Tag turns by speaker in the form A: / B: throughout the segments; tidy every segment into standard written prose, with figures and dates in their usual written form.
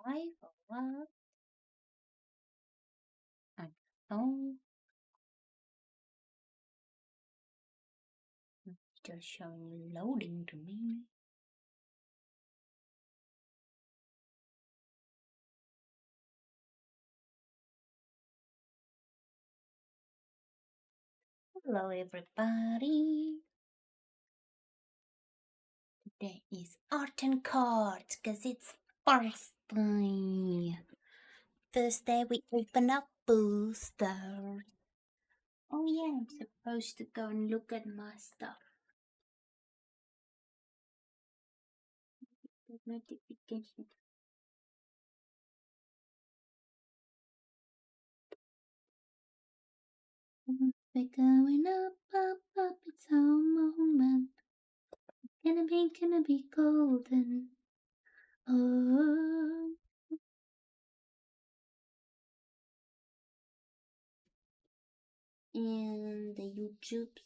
A: live or what? I don't know. It's just showing loading to me. Hello everybody. Today is art and cards because it's Thursday. Thursday we open up boosters. Oh yeah, I'm supposed to go and look at my stuff. Notification. We're going up, it's our moment. Gonna be golden. Oh. And the YouTubes.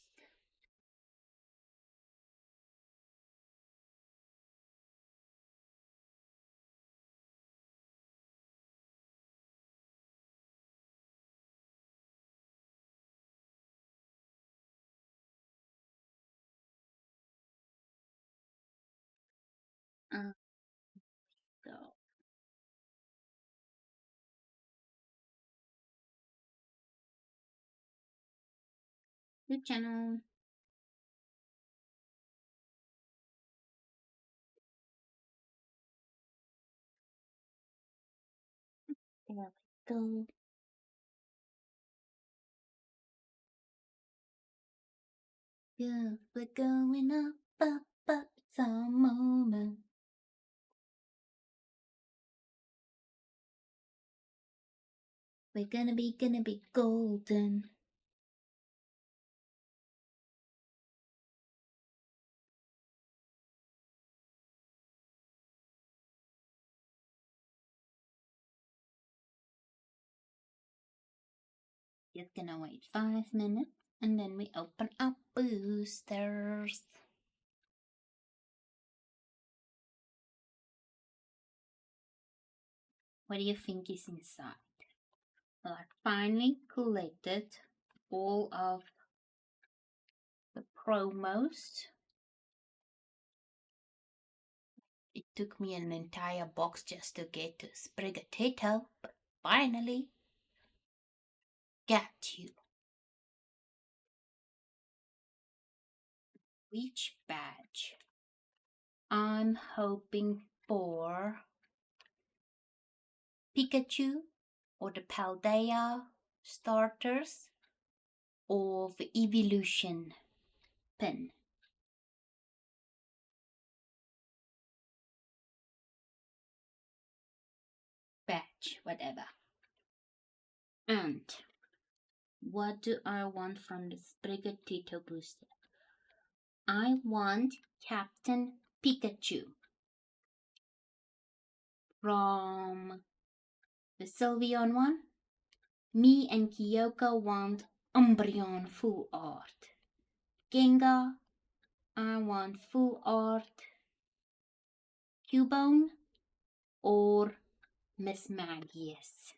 A: So new channel. There we go. Yeah, we're going up, it's our moment. We're gonna be golden. Just gonna wait 5 minutes and then we open up boosters. What do you think is inside? Well, I finally collected all of the promos. It took me an entire box just to get to Sprigatito, but finally got you. Which badge? I'm hoping for Pikachu or the Paldea starters or the Evolution pin. Badge, whatever. And what do I want from the Sprigatito booster? I want Captain Pikachu from the Sylveon one. Me and Kyoko want Umbreon full art. Gengar, I want full art. Cubone or Miss Magius.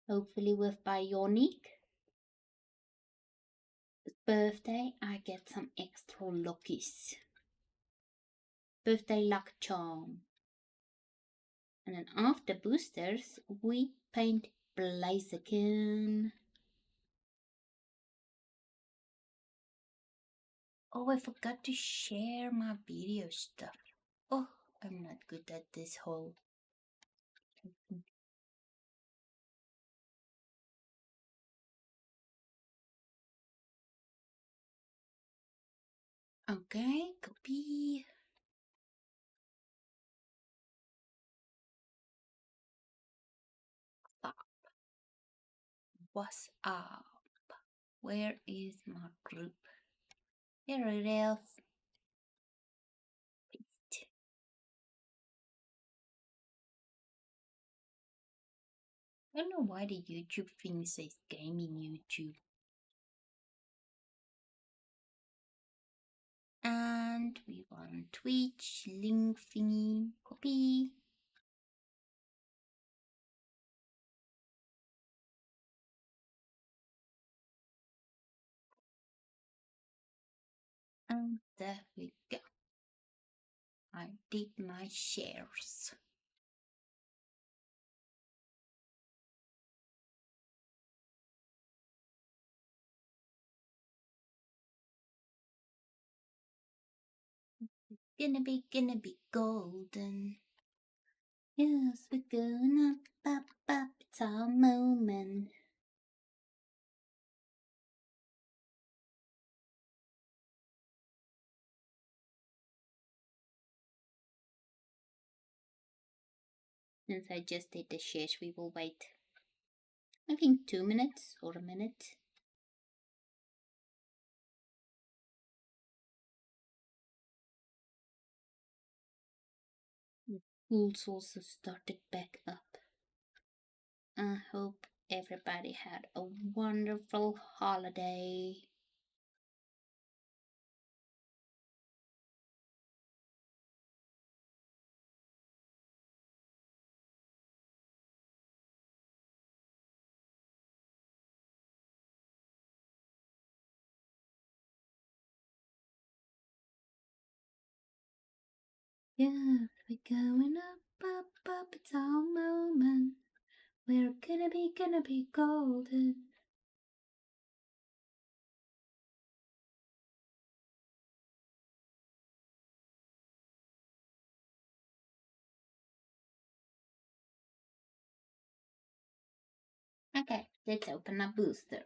A: Hopefully with Bionic. Birthday, I get some extra luckies. Birthday luck charm. And then after boosters, we paint Blaziken. Oh, I forgot to share my video stuff. Oh, I'm not good at this whole. Okay, copy. Stop. What's up? Where is my group? Here it is. Paste. I don't know why the YouTube thing says gaming YouTube. And we want Twitch, link thingy, copy. And there we go. I did my shares. Gonna be golden. Yes, we're gonna pop up, it's our moment. Since I just did the shares, we will wait, I think 2 minutes or a minute. The schools also started back up. I hope everybody had a wonderful holiday. Yeah, we're going up, up, up, it's our moment. We're gonna be golden. Okay, let's open up boosters.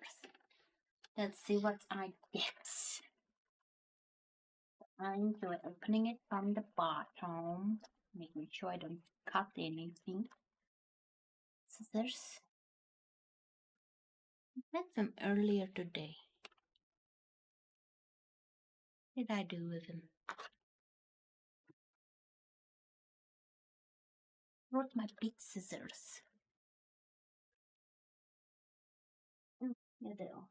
A: Let's see what I get. I enjoy opening it from the bottom, making sure I don't cut anything. Scissors. I had them earlier today. What did I do with them? Brought my big scissors. Yeah, they are.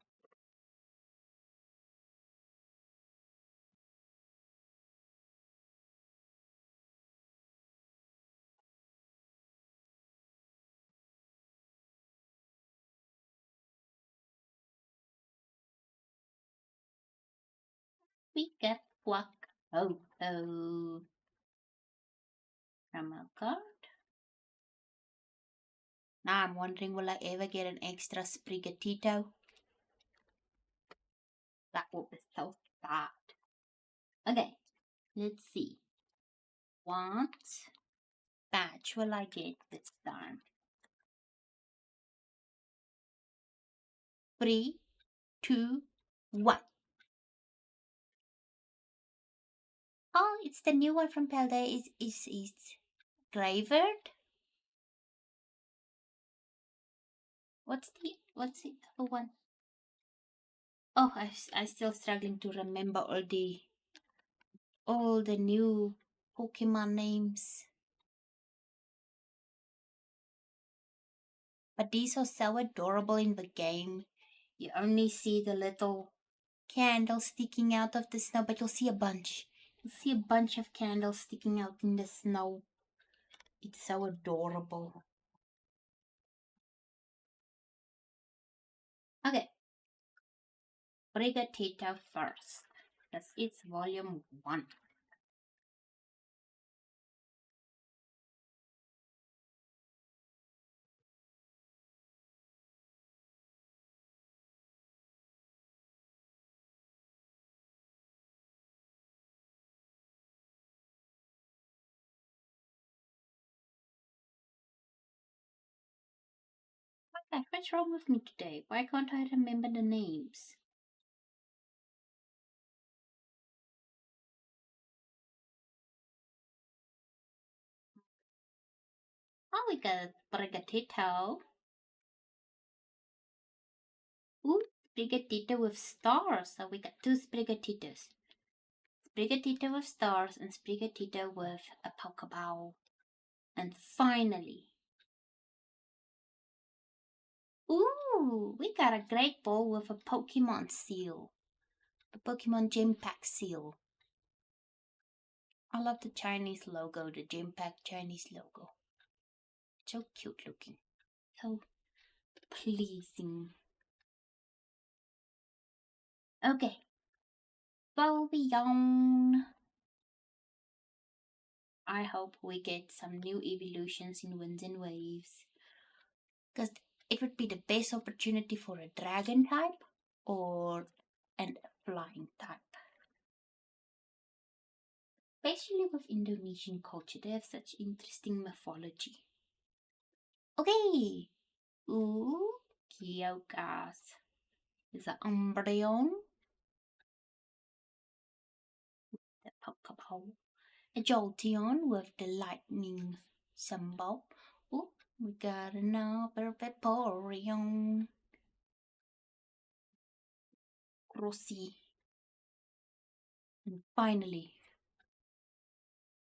A: We get Quack Oh Oh from a card. Now I'm wondering, will I ever get an extra Sprigatito? That would be so sad. Okay, let's see. What badge will I get this time? 3, 2, 1. Oh, it's the new one from Pelde. Is Graverd? What's the other one? Oh, I still struggling to remember all the new Pokemon names. But these are so adorable in the game. You only see the little candle sticking out of the snow, but you'll see a bunch. You'll see a bunch of candles sticking out in the snow. It's so adorable. Okay. Brigatito first. Because it's volume 1. Okay, what's wrong with me today? Why can't I remember the names? Oh, we got Brigatito. Ooh, Sprigatito with stars. So we got 2 Sprigatitos. Sprigatito with stars and Sprigatito with a Pokeball. And finally, Ooh, we got a great bowl with a Pokemon seal. The Pokemon Gym Pack seal. I love the Chinese logo, the Gym Pack Chinese logo. So cute looking. So pleasing. Okay. Volvion. I hope we get some new evolutions in Winds and Waves. Because it would be the best opportunity for a dragon type or a flying type. Especially with Indonesian culture, they have such interesting mythology. Okay. Ooh, Kyogre is an Umbreon, the Pokeball. A Jolteon with the lightning symbol. Ooh, we got another Vaporeon. Rossi. And finally,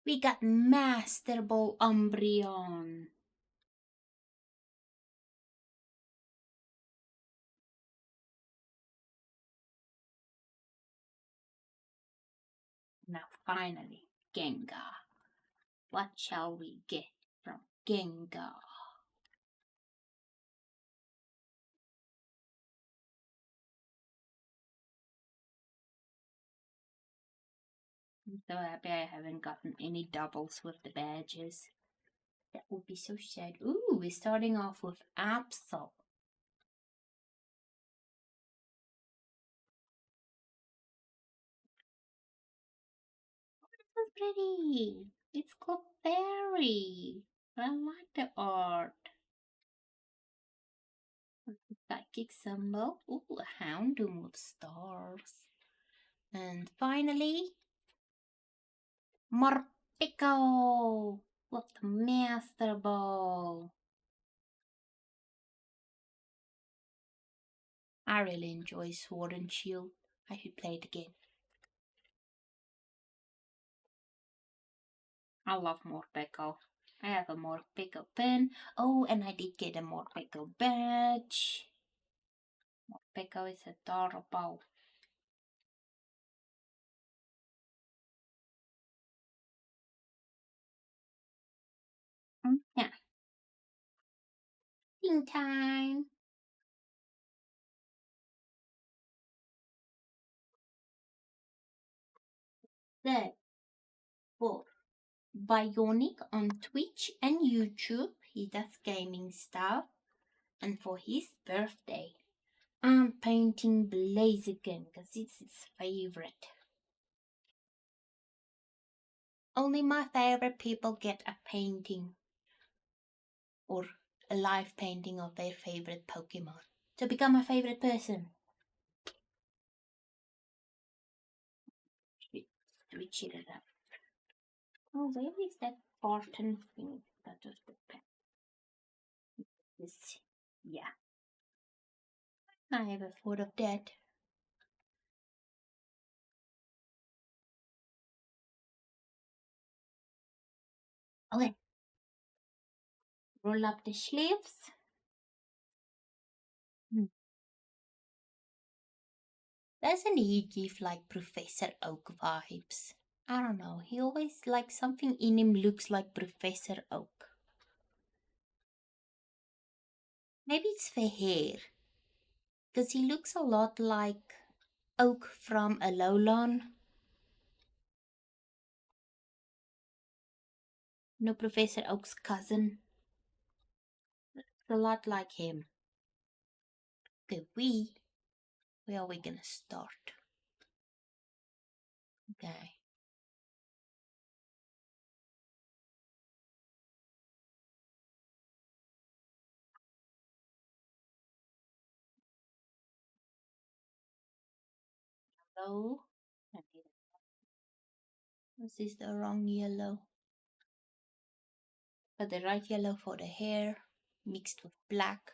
A: we got Master Ball Umbreon. Now finally, Gengar. What shall we get from Gengar? I'm so happy I haven't gotten any doubles with the badges. That would be so sad. Ooh, we're starting off with Absol. So pretty. It's called Fairy. I like the art. Psychic symbol. Ooh, a Houndoom with stars. And finally, Morpeko with the Master Ball. I really enjoy Sword and Shield. I should play it again. I love Morpeko. I have a Morpeko pen. Oh, and I did get a Morpeko badge. Morpeko is adorable. Yeah. Tea time. There for Bionic on Twitch and YouTube. He does gaming stuff. And for his birthday, I'm painting Blaziken because it's his favorite. Only my favorite people get a painting or a live painting of their favorite Pokemon to become a favorite person. Switch it up. Oh, where is that Barton thing? That was the pen. This, yeah. I have a thought of that. Okay, roll up the sleeves. Doesn't he give like Professor Oak vibes? I don't know. He always like something in him looks like Professor Oak. Maybe it's the hair. Because he looks a lot like Oak from Alolan. No, Professor Oak's cousin. It's a lot like him. Okay, where are we gonna start? Okay. Yellow. This is the wrong yellow. But the right yellow for the hair, mixed with black,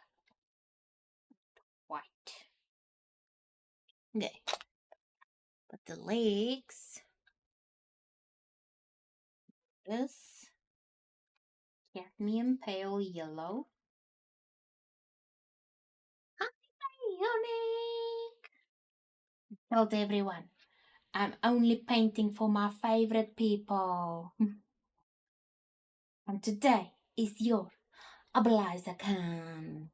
A: white. Okay. But the legs, this cadmium pale yellow. Unique. Told everyone, I'm only painting for my favorite people. And today is your Abeliza Khan.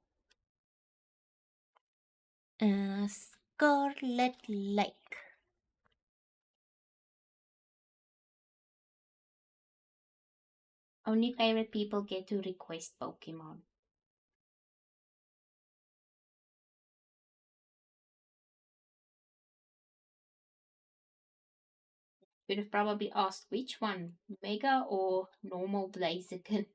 A: Scarlet Lake. Only favorite people get to request Pokemon. Should have probably asked which one, Mega or normal Blaziken.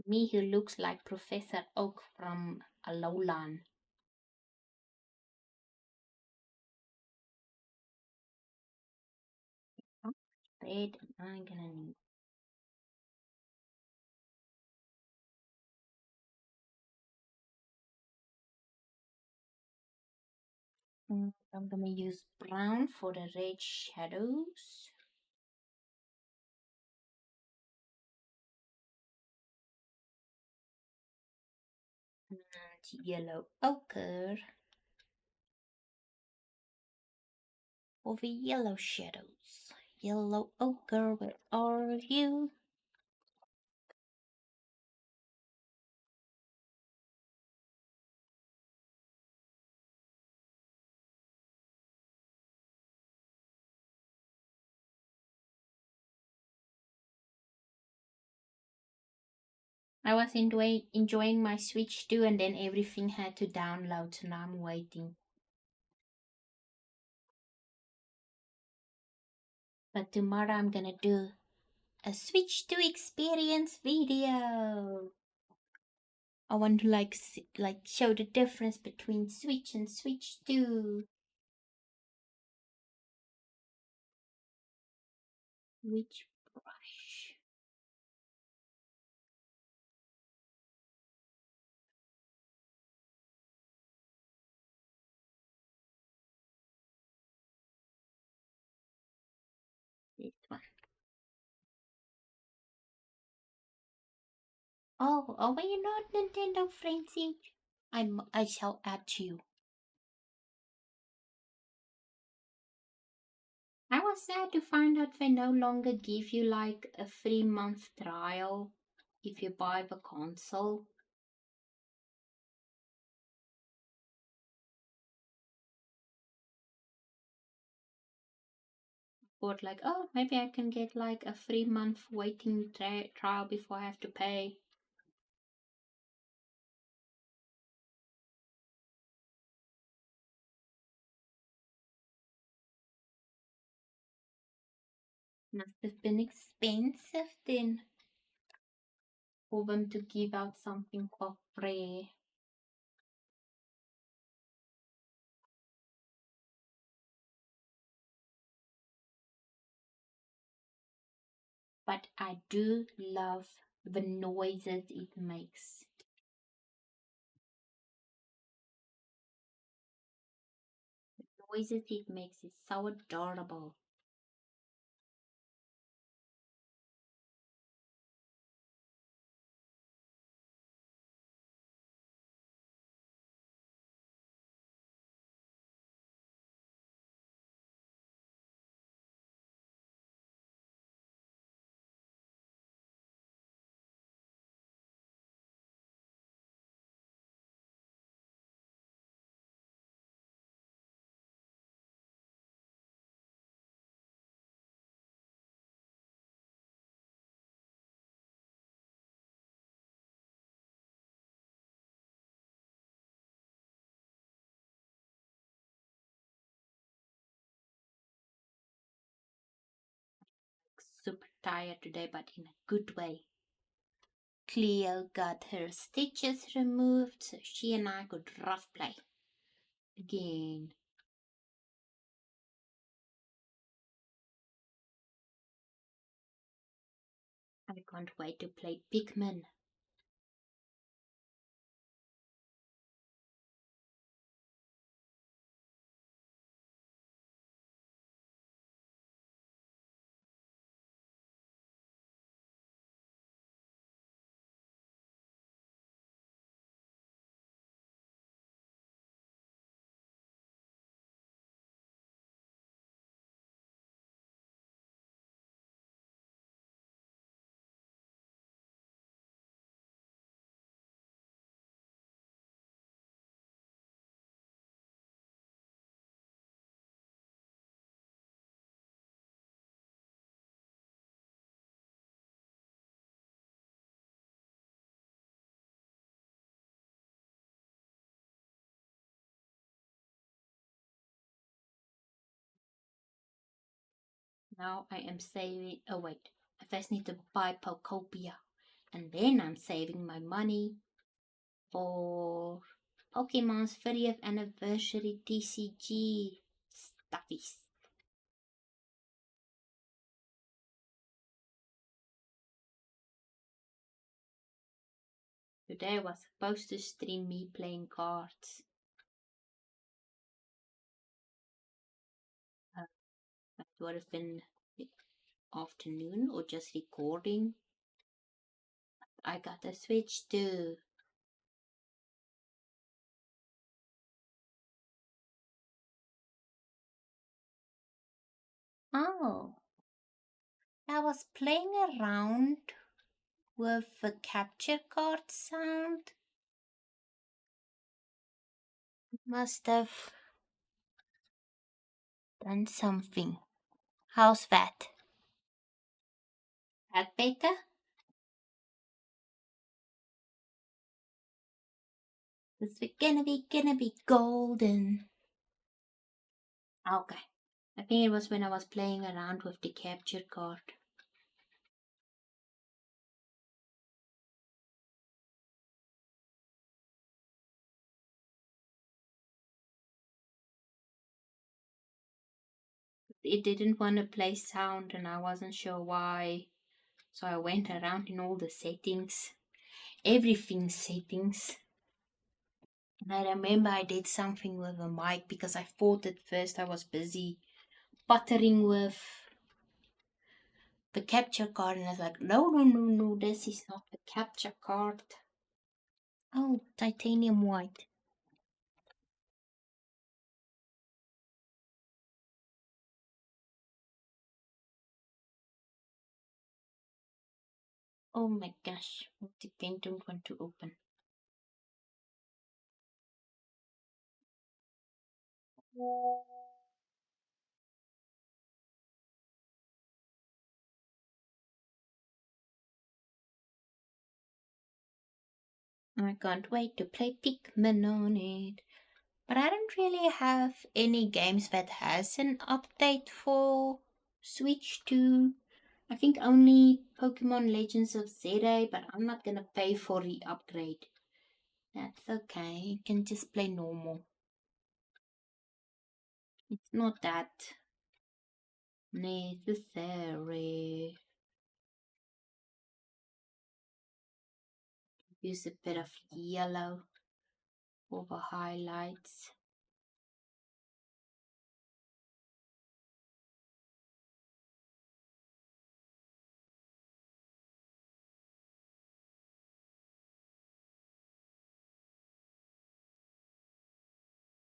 A: Me who looks like Professor Oak from Alolan. Red, I'm gonna need. I'm gonna use brown for the red shadows. And yellow ochre for the yellow shadows. Yellow ochre, where are you? I was enjoying my Switch too, and then everything had to download, so now I'm waiting. But tomorrow I'm gonna do a Switch 2 experience video. I want to like show the difference between Switch and Switch 2. Which brush? This one. Oh, are you not Nintendo Frenzy? I shall add you. I was sad to find out they no longer give you like a 3-month trial if you buy the console. Thought like, oh, maybe I can get like a 3-month waiting trial before I have to pay. Must have been expensive then for them to give out something for free. But I do love the noises it makes. The noises it makes is so adorable. Super tired today, but in a good way. Cleo got her stitches removed so she and I could rough play again. I can't wait to play Pikmin. Now I am saving. Oh, wait. I first need to buy Pokopia. And then I'm saving my money for Pokemon's 30th anniversary TCG stuffies. Today I was supposed to stream me playing cards. That would have been the afternoon or just recording. I got a Switch too. Oh, I was playing around with the capture card sound. Must have done something. How's that? That better? Cause we're gonna be golden. Okay. I think it was when I was playing around with the capture card. It didn't want to play sound and I wasn't sure why. So I went around in all the settings. Everything settings. And I remember I did something with the mic because I thought at first I was busy buttering with the capture card, and I was like, no, this is not the capture card. Oh, titanium white. Oh my gosh, the pen don't want to open. I can't wait to play Pikmin on it. But I don't really have any games that has an update for Switch 2. I think only Pokemon Legends of Zelda, but I'm not gonna pay for the upgrade. That's okay, you can just play normal. It's not that necessary. Use a bit of yellow for the highlights.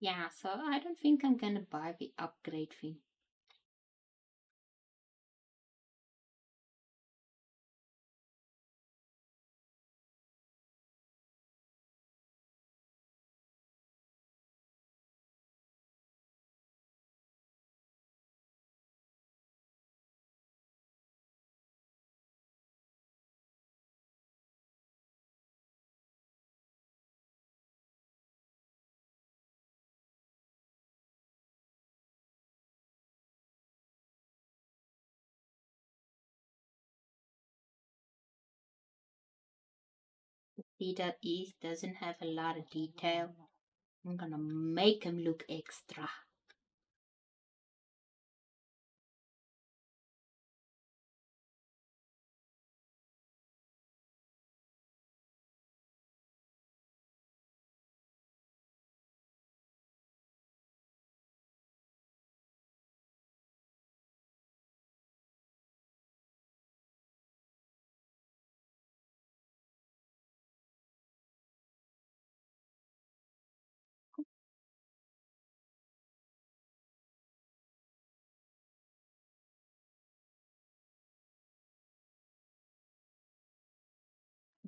A: Yeah, so I don't think I'm gonna buy the upgrade thing. Peter East doesn't have a lot of detail. I'm gonna make him look extra.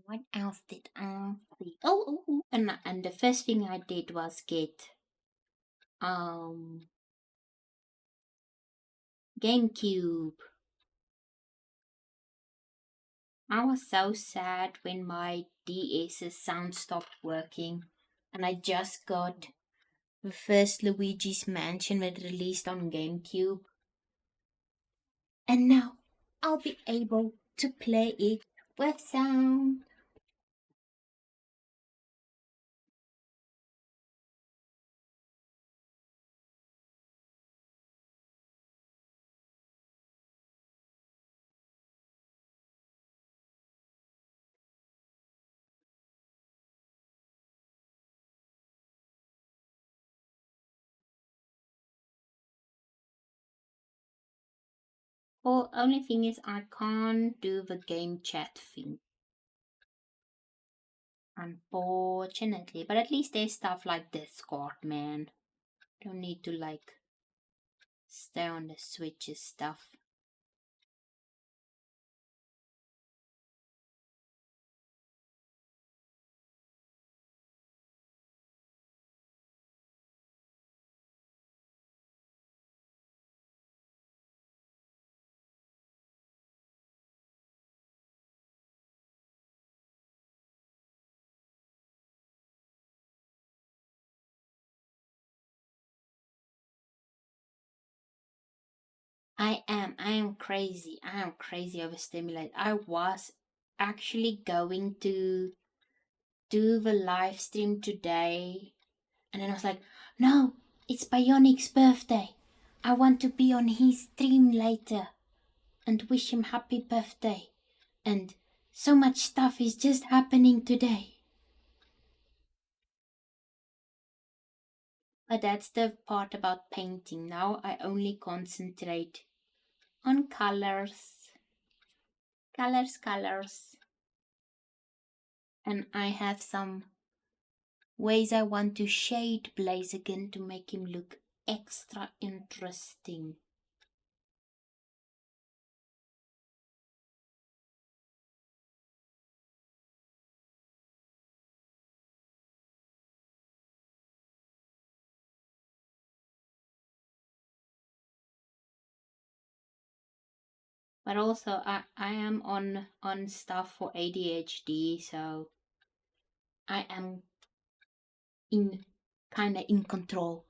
A: What else did I see? And the first thing I did was get GameCube. I was so sad when my DS's sound stopped working, and I just got the first Luigi's Mansion that released on GameCube. And now I'll be able to play it with sound. Well, only thing is I can't do the game chat thing. Unfortunately. But at least there's stuff like Discord, man. Don't need to like stay on the switches stuff. I am crazy. I am crazy overstimulated. I was actually going to do the live stream today, and then I was like, no, it's Bionic's birthday. I want to be on his stream later and wish him happy birthday. And so much stuff is just happening today. But that's the part about painting. Now I only concentrate on colors. Colors, colors. And I have some ways I want to shade Blaziken to make him look extra interesting. But also I am on stuff for ADHD, so I am in kinda in control.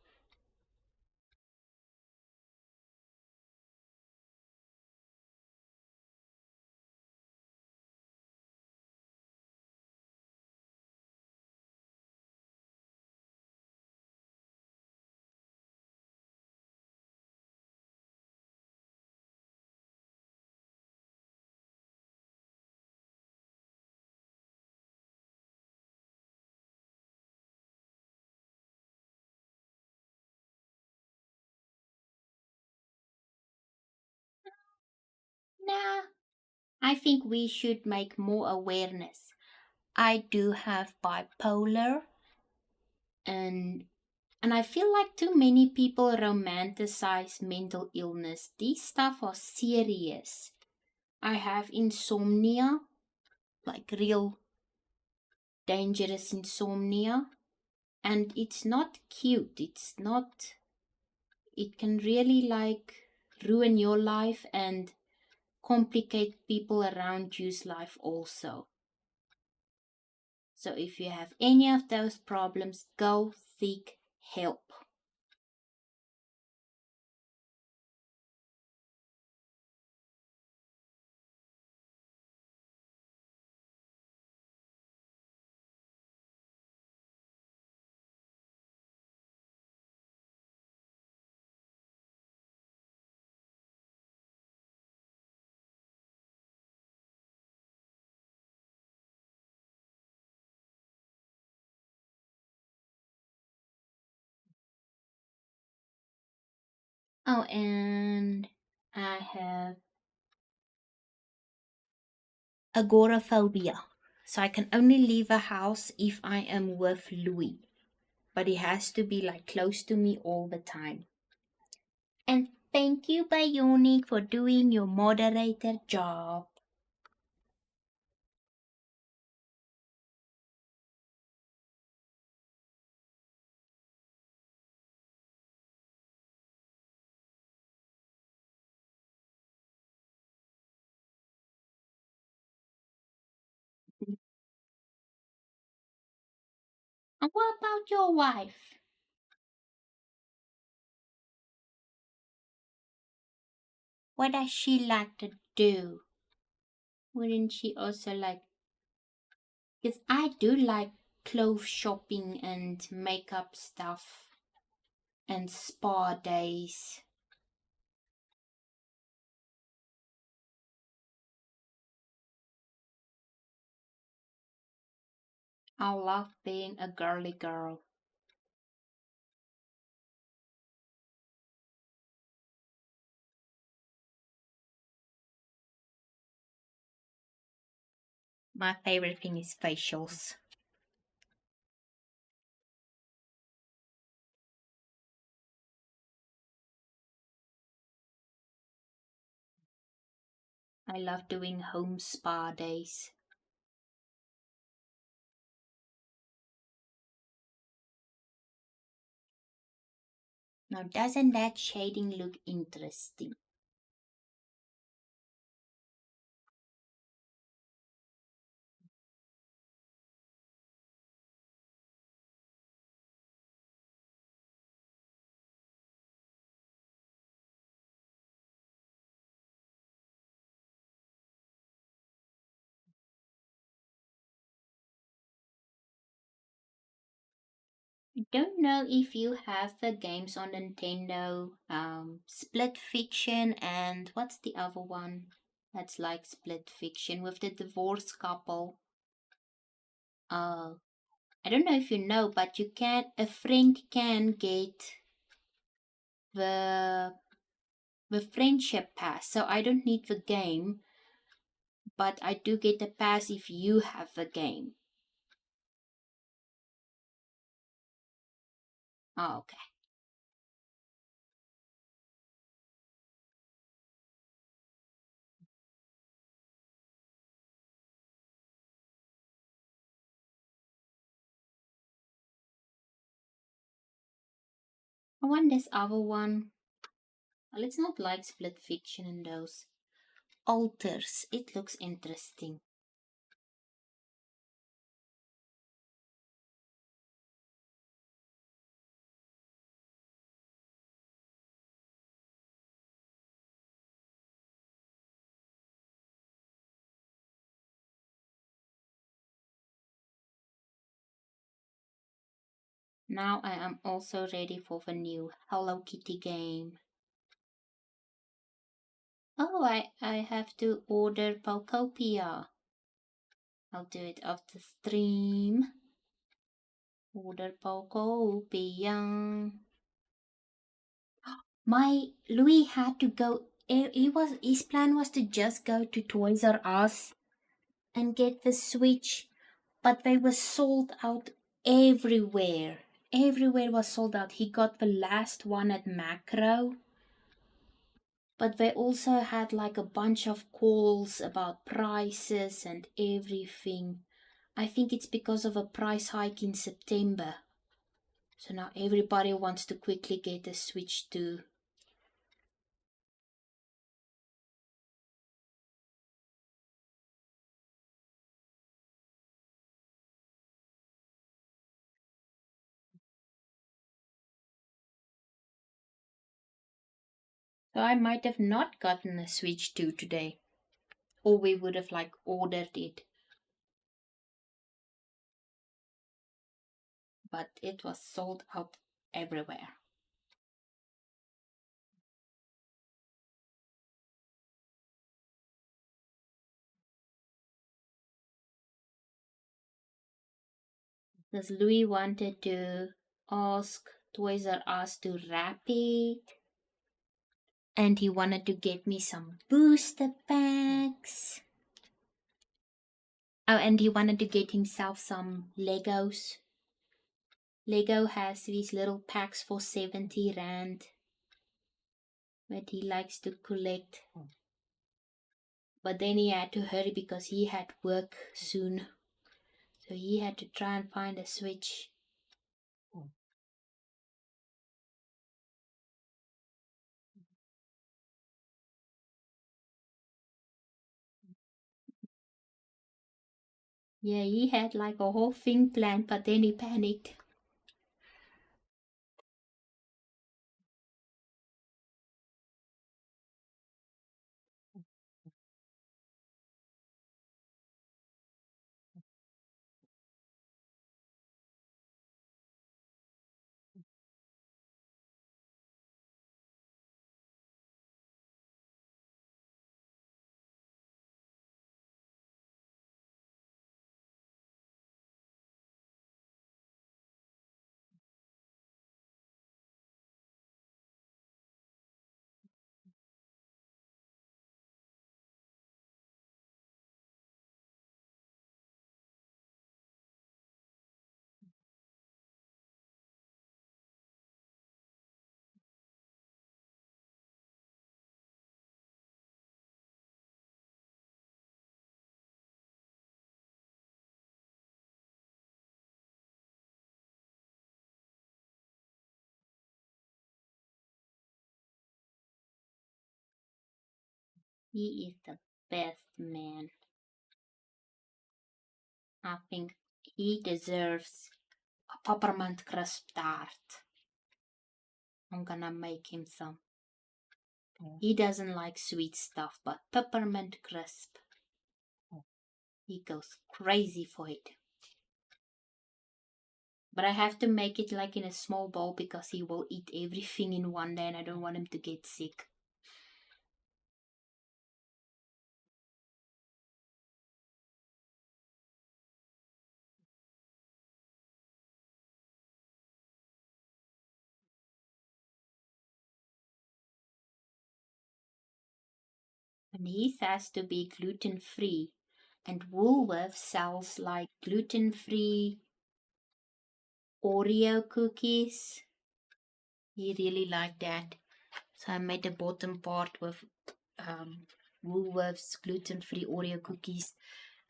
A: Nah, I think we should make more awareness. I do have bipolar, and I feel like too many people romanticize mental illness. These stuff are serious. I have insomnia, like real dangerous insomnia, and it's not cute. It's not, it can really like ruin your life and complicate people around you's life also. So if you have any of those problems, go seek help. Oh, and I have agoraphobia. So I can only leave a house if I am with Louis. But he has to be like close to me all the time. And thank you, Bionic, for doing your moderator job. And what about your wife? What does she like to do? Wouldn't she also like... Because I do like clothes shopping and makeup stuff and spa days. I love being a girly girl. My favorite thing is facials. I love doing home spa days. Now, doesn't that shading look interesting? I don't know if you have the games on Nintendo, Split Fiction, and what's the other one that's like Split Fiction with the divorced couple? Uh, I don't know if you know, but a friend can get the the friendship pass. So I don't need the game, but I do get the pass if you have the game. Oh, okay. I want this other one. Well, it's not like Split Fiction and those. Alters. It looks interesting. Now I am also ready for the new Hello Kitty game. Oh, I have to order Pokopia. I'll do it after stream. Order Pokopia. My Louis had to go. His plan was to just go to Toys R Us and get the Switch, but they were sold out everywhere. Everywhere was sold out. He got the last one at Macro, but they also had like a bunch of calls about prices and everything. I think it's because of a price hike in September. So now everybody wants to quickly get a Switch too. So I might have not gotten a Switch 2 today. Or we would have like ordered it. But it was sold out everywhere. Because Louis wanted to ask Toys R Us to wrap it. And he wanted to get me some booster packs. Oh, and he wanted to get himself some Legos. Lego has these little packs for 70 Rand that he likes to collect. But then he had to hurry because he had work soon. So he had to try and find a Switch. Yeah, he had like a whole thing planned, but then he panicked. He is the best man. I think he deserves a peppermint crisp tart. I'm gonna make him some. He doesn't like sweet stuff, but peppermint crisp. He goes crazy for it. But I have to make it like in a small bowl because he will eat everything in one day and I don't want him to get sick. And his has to be gluten free. And Woolworths sells like gluten free Oreo cookies. He really liked that. So I made the bottom part with Woolworths gluten free Oreo cookies.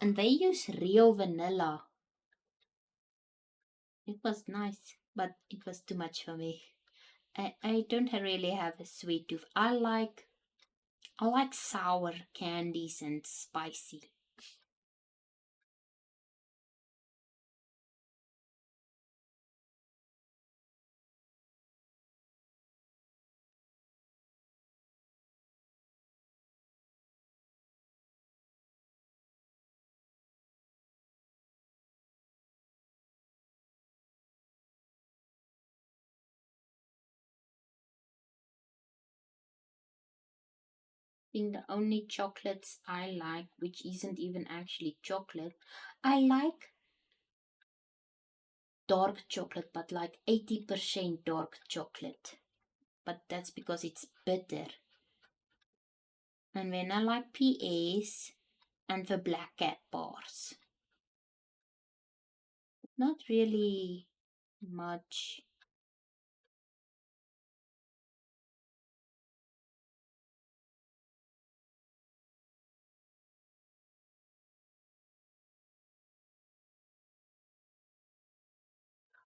A: And they use real vanilla. It was nice, but it was too much for me. I don't really have a sweet tooth. I like sour candies and spicy. I think the only chocolates I like, which isn't even actually chocolate, I like dark chocolate, but like 80% dark chocolate. But that's because it's bitter. And then I like PAs and the Black Cat bars. Not really much.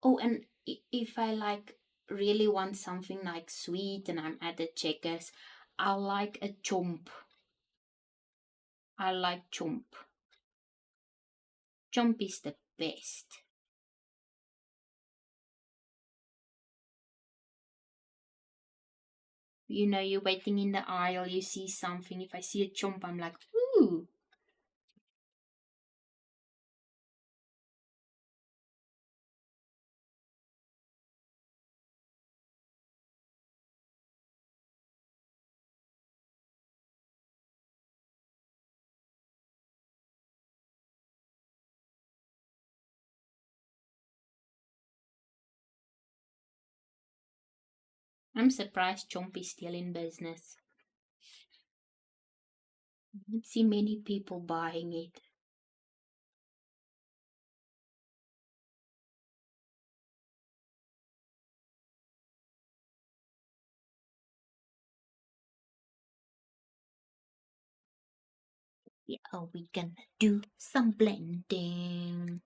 A: Oh, and if I like really want something like sweet and I'm at the Checkers, I like a chomp. I like chomp. Chomp is the best. You know, you're waiting in the aisle, you see something. If I see a chomp, I'm like, ooh. I'm surprised chomp is still in business. I don't see many people buying it. Yeah, we gonna do some blending.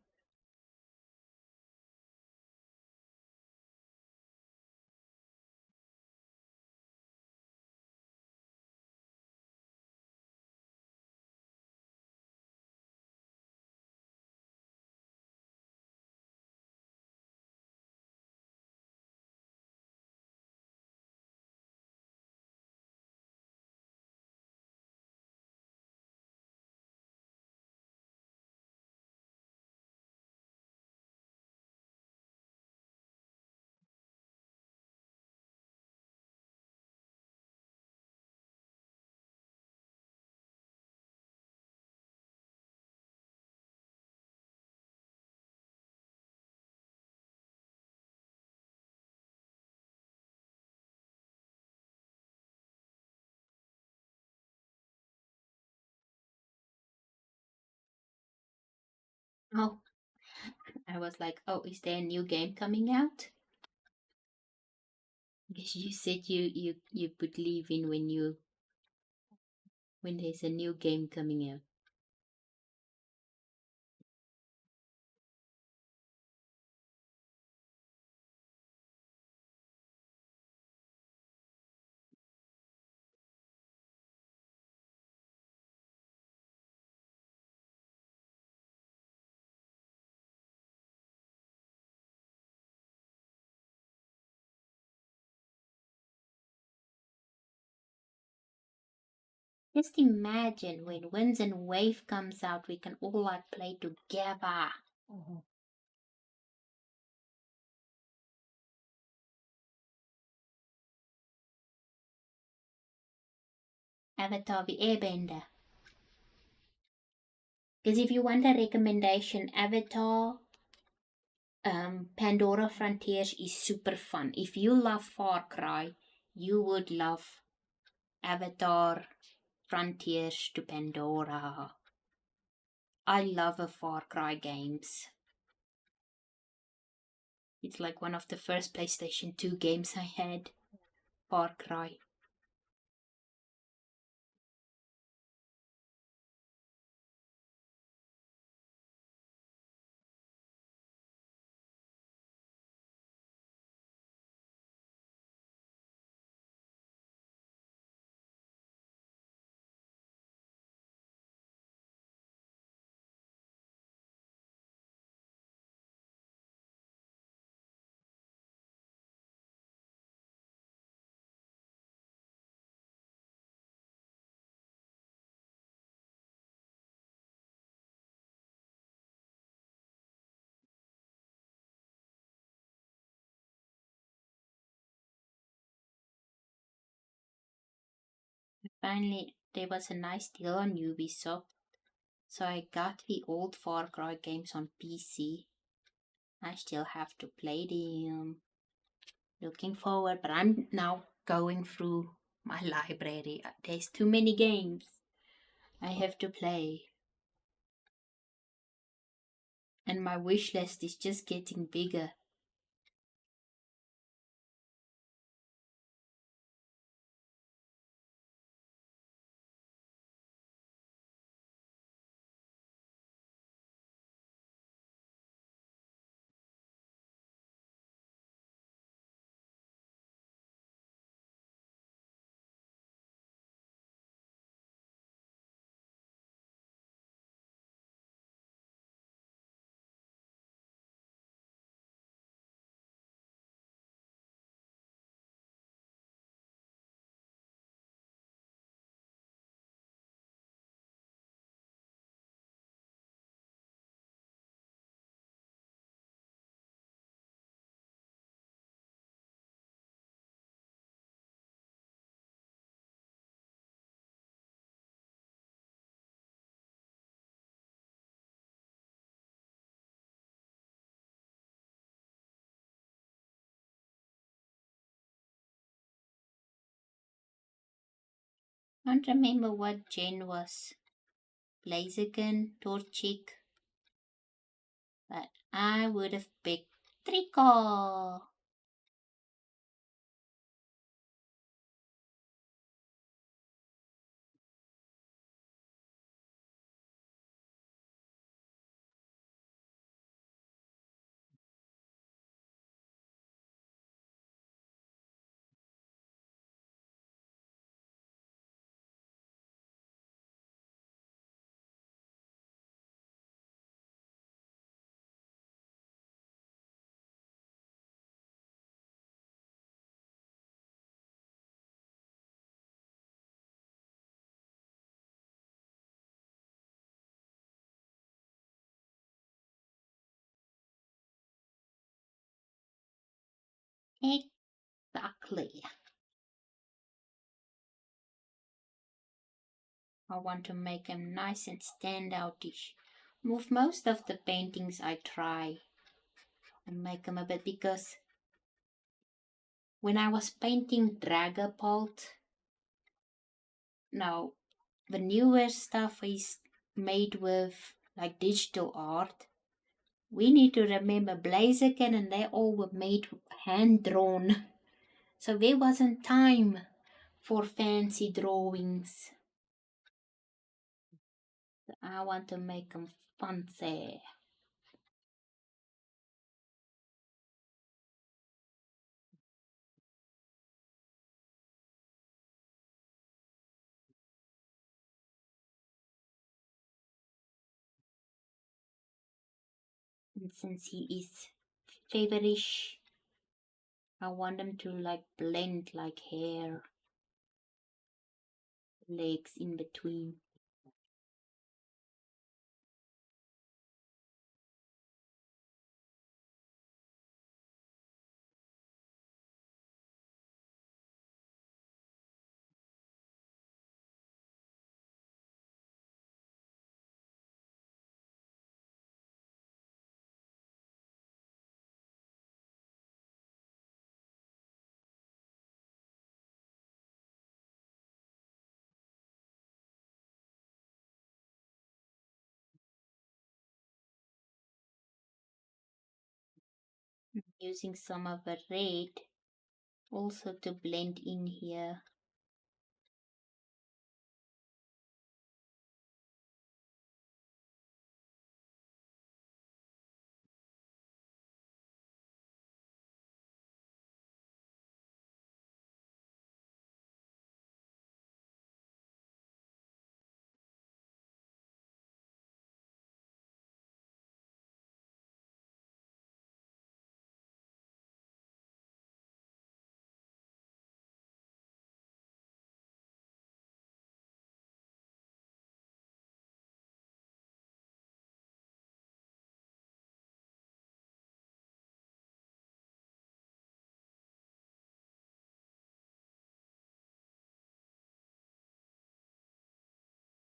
A: Oh, I was like, oh, is there a new game coming out? Because you said you believe in when there's a new game coming out. Just imagine when Winds and Wave comes out, we can all like play together. Avatar the Airbender. Because if you want a recommendation, Avatar Pandora Frontiers is super fun. If you love Far Cry, you would love Avatar Frontiers to Pandora. I love the Far Cry games. It's like one of the first PlayStation 2 games I had. Far Cry. Finally, there was a nice deal on Ubisoft, so I got the old Far Cry games on PC. I still have to play them. Looking forward, but I'm now going through my library. There's too many games I have to play. And my wish list is just getting bigger. I don't remember what gen was. Blaziken, Torchic. But I would have picked Trico. Exactly. I want to make them nice and stand outish. Move most of the paintings I try and make them a bit, because when I was painting Dragapult, now the newer stuff is made with like digital art. We need to remember Blaziken and they all were made hand drawn. So there wasn't time for fancy drawings. I want to make them fancy. And since he is favorish, I want them to like blend like hair. legs in between. Using some of the red also to blend in here.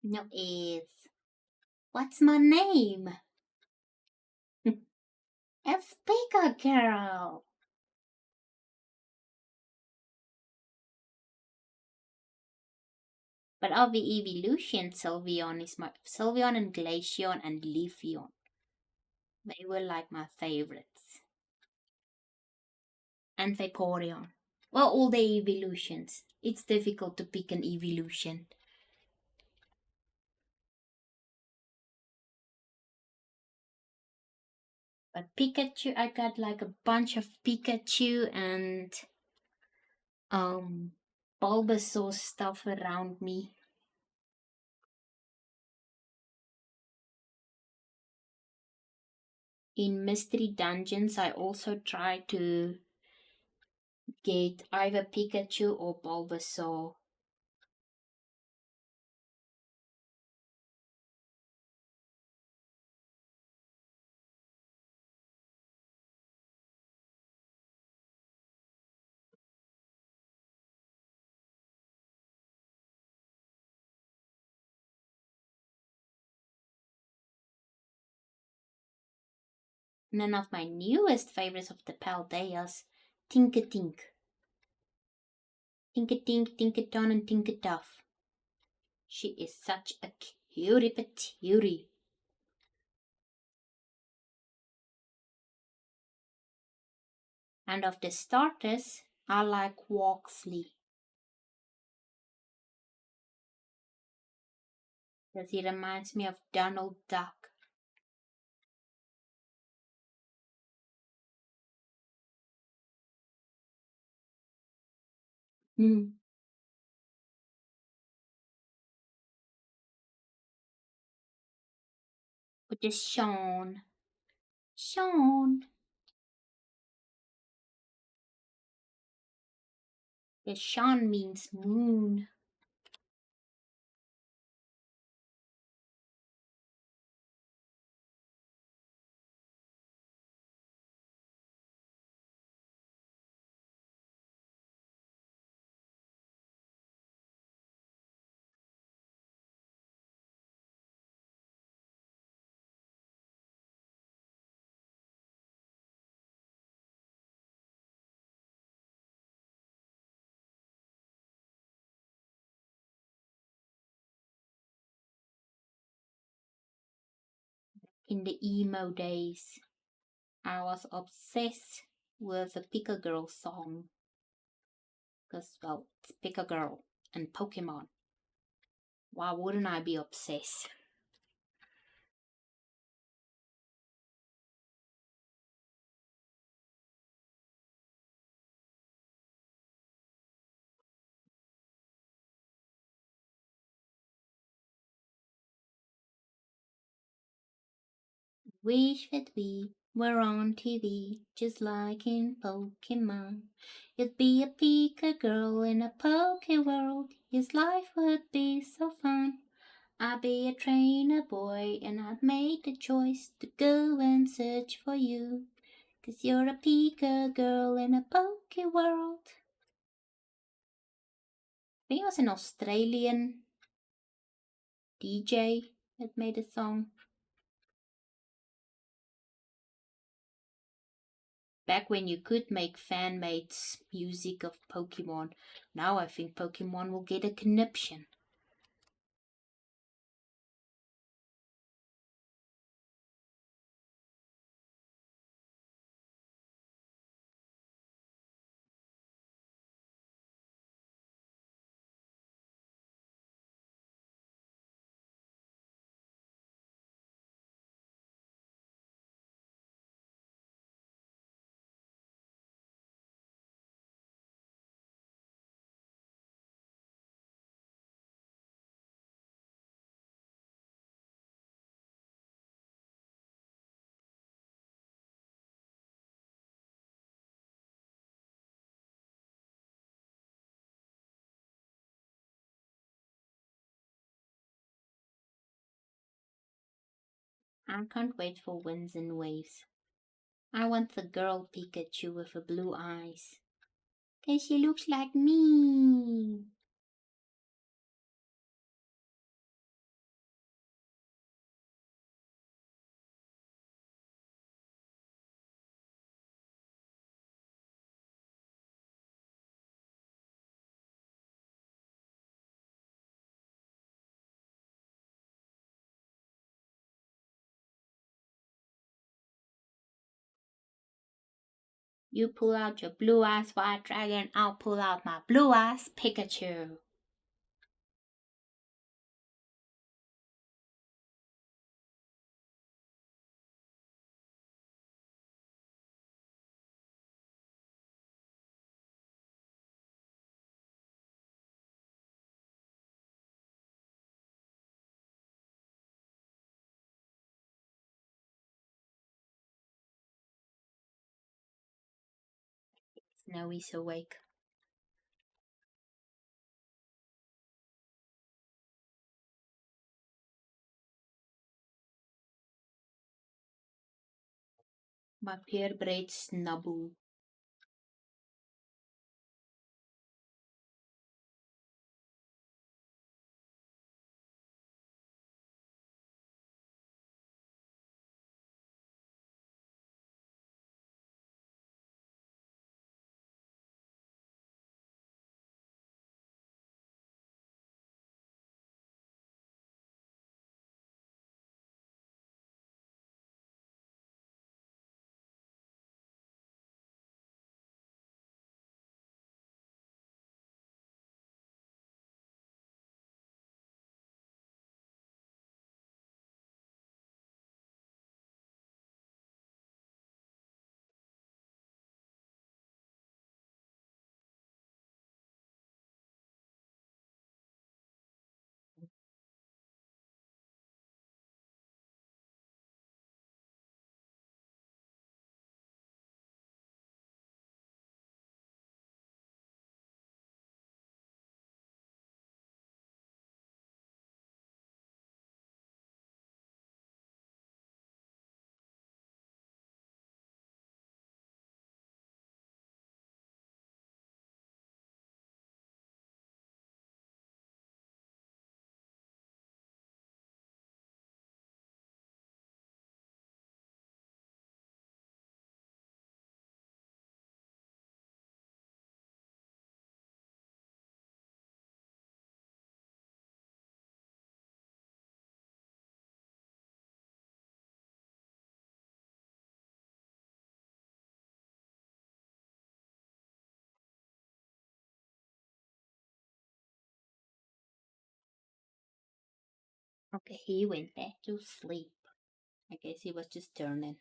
A: No, it's what's my name? It's Pika Girl. But of the evolution, Sylveon and Glaceon and Leafeon. They were like my favorites. And Vaporeon. Well, all the evolutions. It's difficult to pick an evolution. But Pikachu, I got like a bunch of Pikachu and Bulbasaur stuff around me. In Mystery Dungeons, I also try to get either Pikachu or Bulbasaur. None of my newest favorites of the Paldeas, Tinkatink. Tinkatink, Tinkaton, and Tinkatuff. She is such a cutie patootie. And of the starters, I like Walksley. Because he reminds me of Donald Duck. Hmm. Which is Sean. Sean. Yes, Sean means moon. In the emo days, I was obsessed with the Pika Girl song. Because, well, it's Pika Girl and Pokemon. Why wouldn't I be obsessed? Wish that we We're on TV, just like in Pokemon. You'd be a Pika girl in a Poke world. His life would be so fun. I'd be a trainer boy, and I'd make the choice to go and search for you. 'Cause you're a Pika girl in a Poke world. I think it was an Australian DJ that made a song. Back when you could make fan-made music of Pokemon. Now I think Pokemon will get a conniption. I can't wait for winds and waves. I want the girl Pikachu with the blue eyes. 'Cause she looks like me. You pull out your blue eyes white dragon, I'll pull out my blue eyes Pikachu. Snowy's awake. My purebred Snubbull. Okay, he went back to sleep. I guess he was just turning.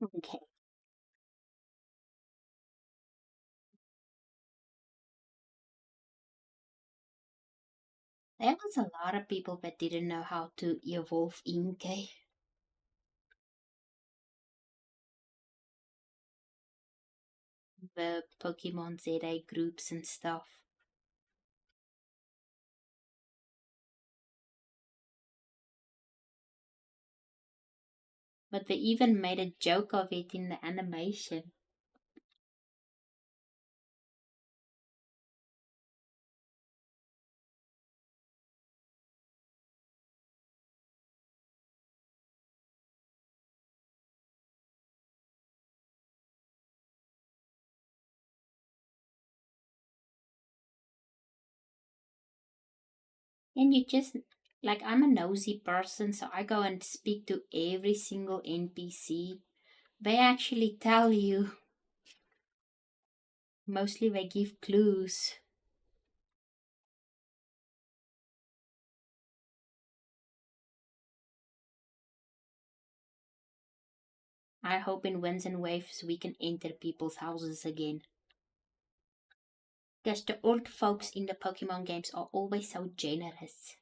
A: Okay. There was a lot of people that didn't know how to evolve Inkay. The Pokemon ZA groups and stuff. But they even made a joke of it in the animation. And you just, like, I'm a nosy person, so I go and speak to every single NPC. They actually tell you. Mostly they give clues. I hope in winds and waves we can enter people's houses again. Because the old folks in the Pokemon games are always so generous.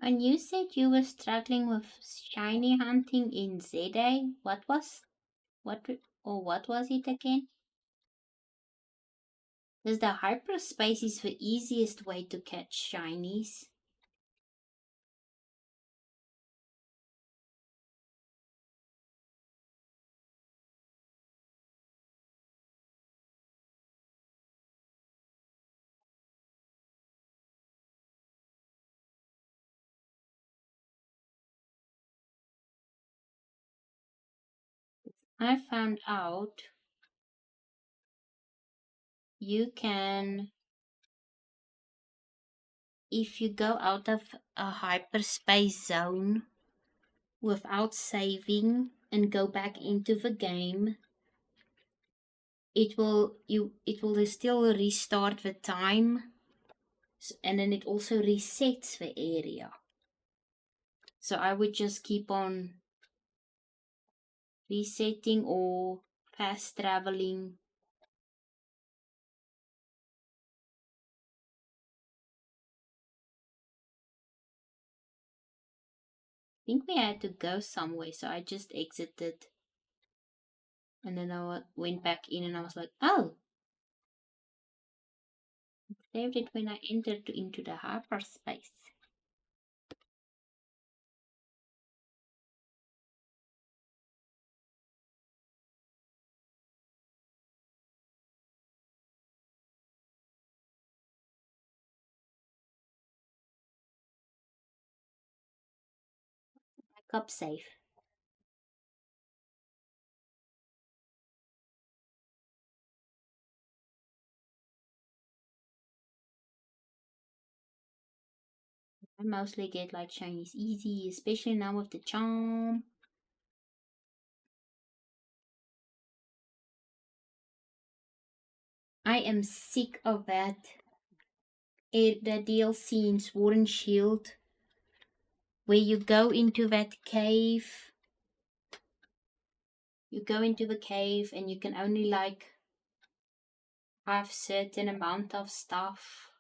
A: And you said you were struggling with shiny hunting in ZA. What what was it again? Because the hyperspace is the easiest way to catch shinies. I found out you can, if you go out of a hyperspace zone without saving and go back into the game, it will still restart the time, and then it also resets the area. So I would just keep on resetting or fast traveling. I think we had to go somewhere, so I just exited. And then I went back in and I was like, oh, saved it when I entered into the hyperspace. Backup safe. I mostly get like shinies easy, especially now with the charm. I am sick of that. The DLC in Sword and Shield, where you go into that cave. You go into the cave and you can only like have certain amount of stuff.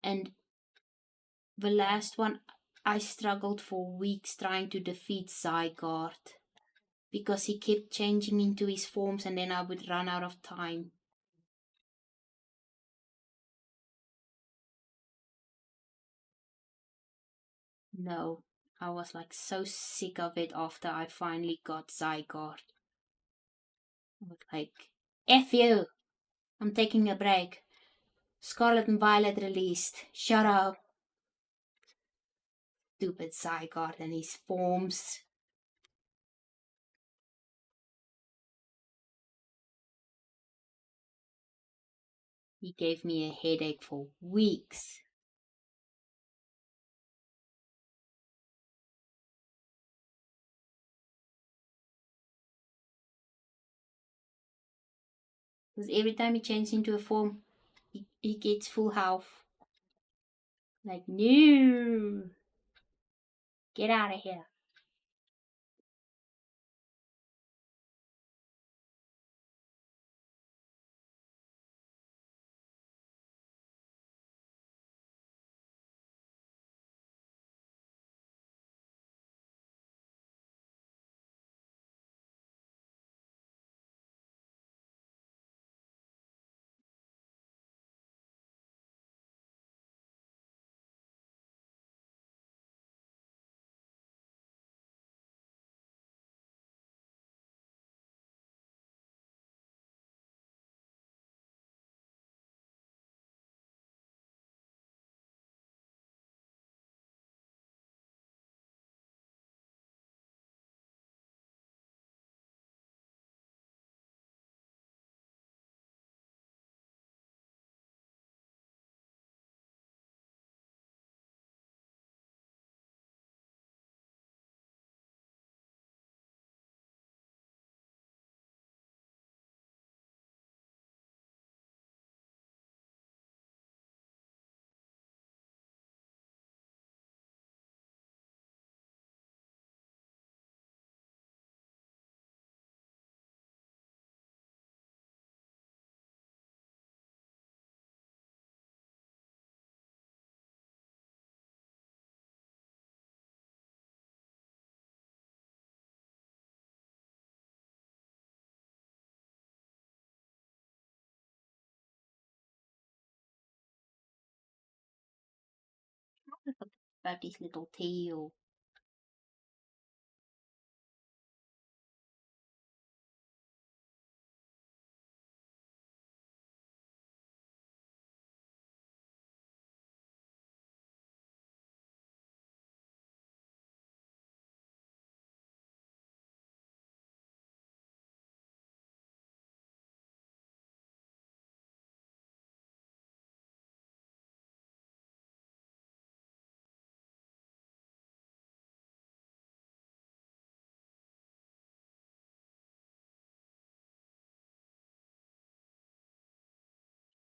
A: And the last one, I struggled for weeks trying to defeat Zygarde because he kept changing into his forms and then I would run out of time. No, I was like so sick of it after I finally got Zygarde. I was like, F you! I'm taking a break. Scarlet and Violet released. Shut up. Stupid Zygarde and his forms. He gave me a headache for weeks. Because every time he changes into a form, he gets full health. Like, no! Get out of here. About his little tail.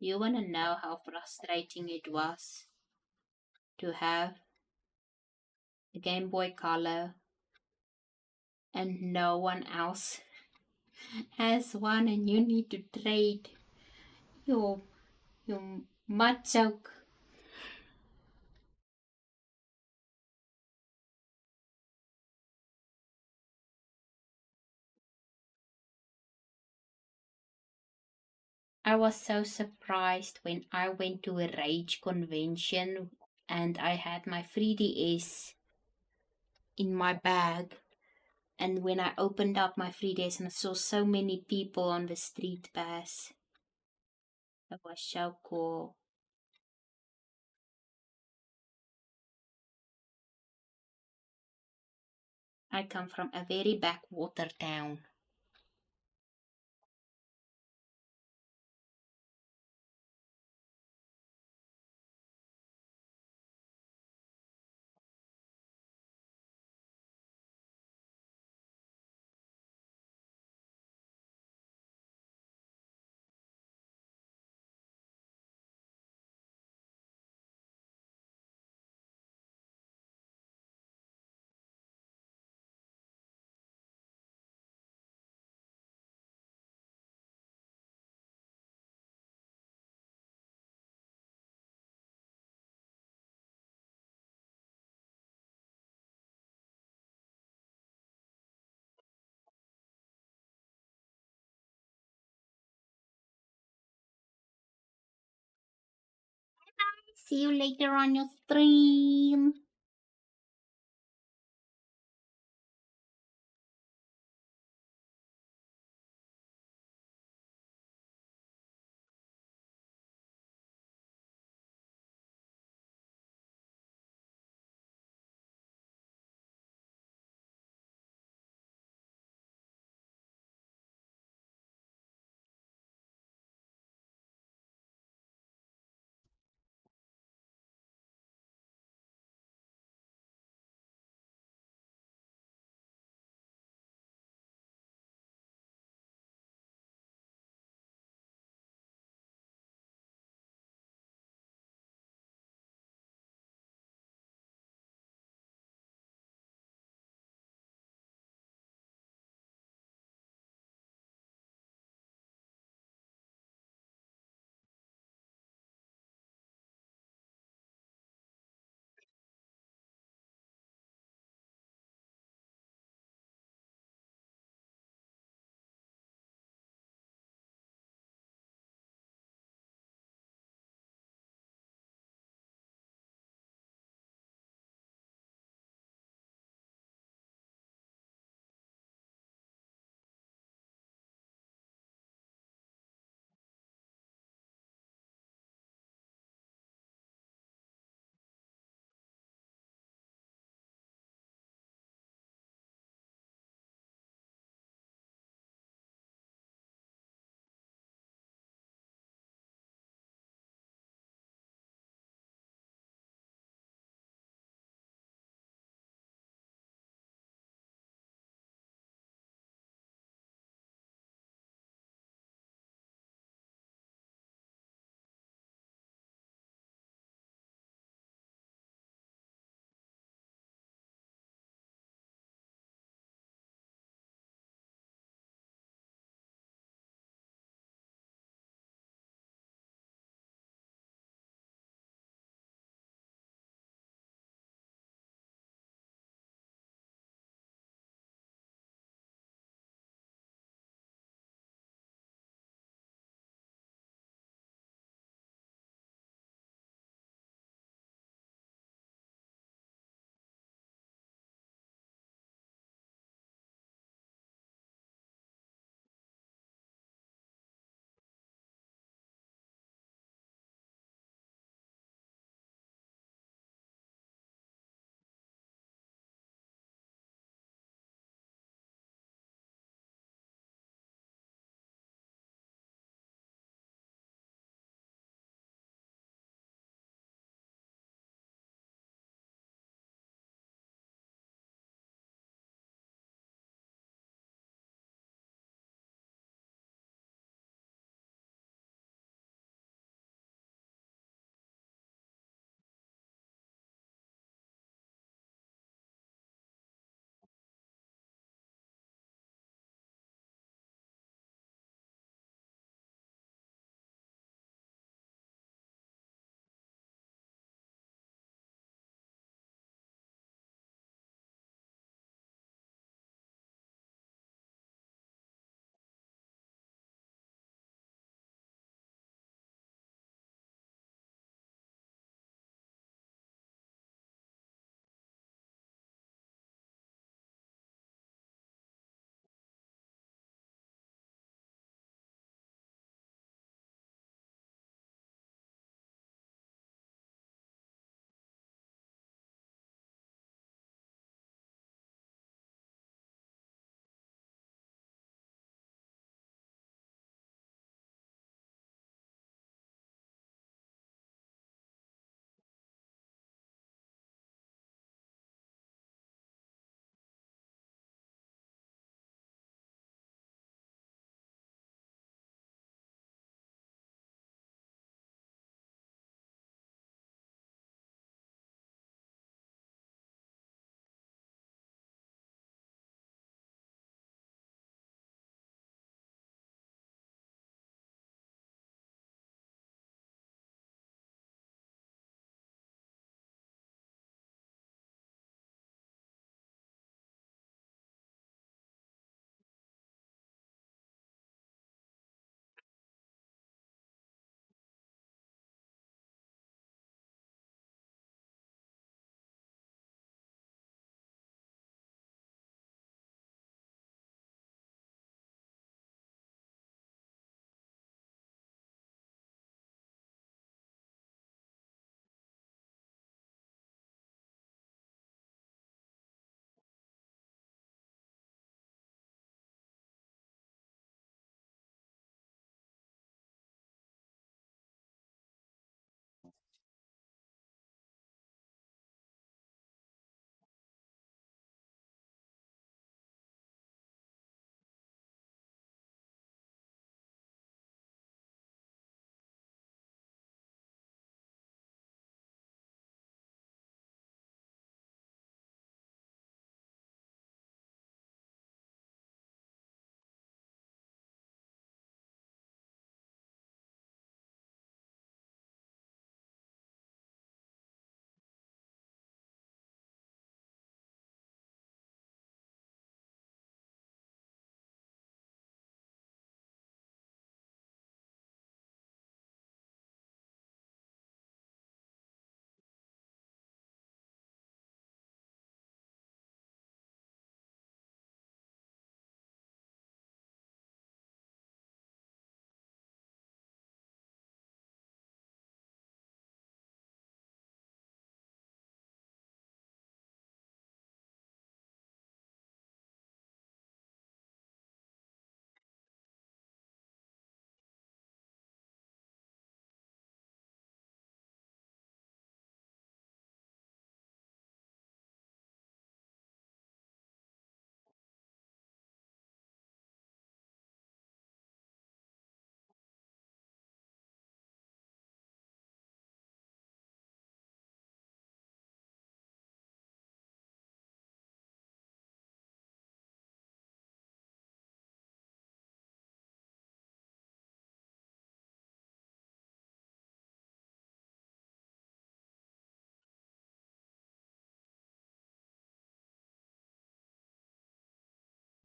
A: You wanna know how frustrating it was to have a Game Boy Color and no one else has one, and you need to trade your mud soak. I was so surprised when I went to a Rage convention and I had my 3DS in my bag. And when I opened up my 3DS and I saw so many people on the street pass, it was so cool. I come from a very backwater town. See you later on your stream.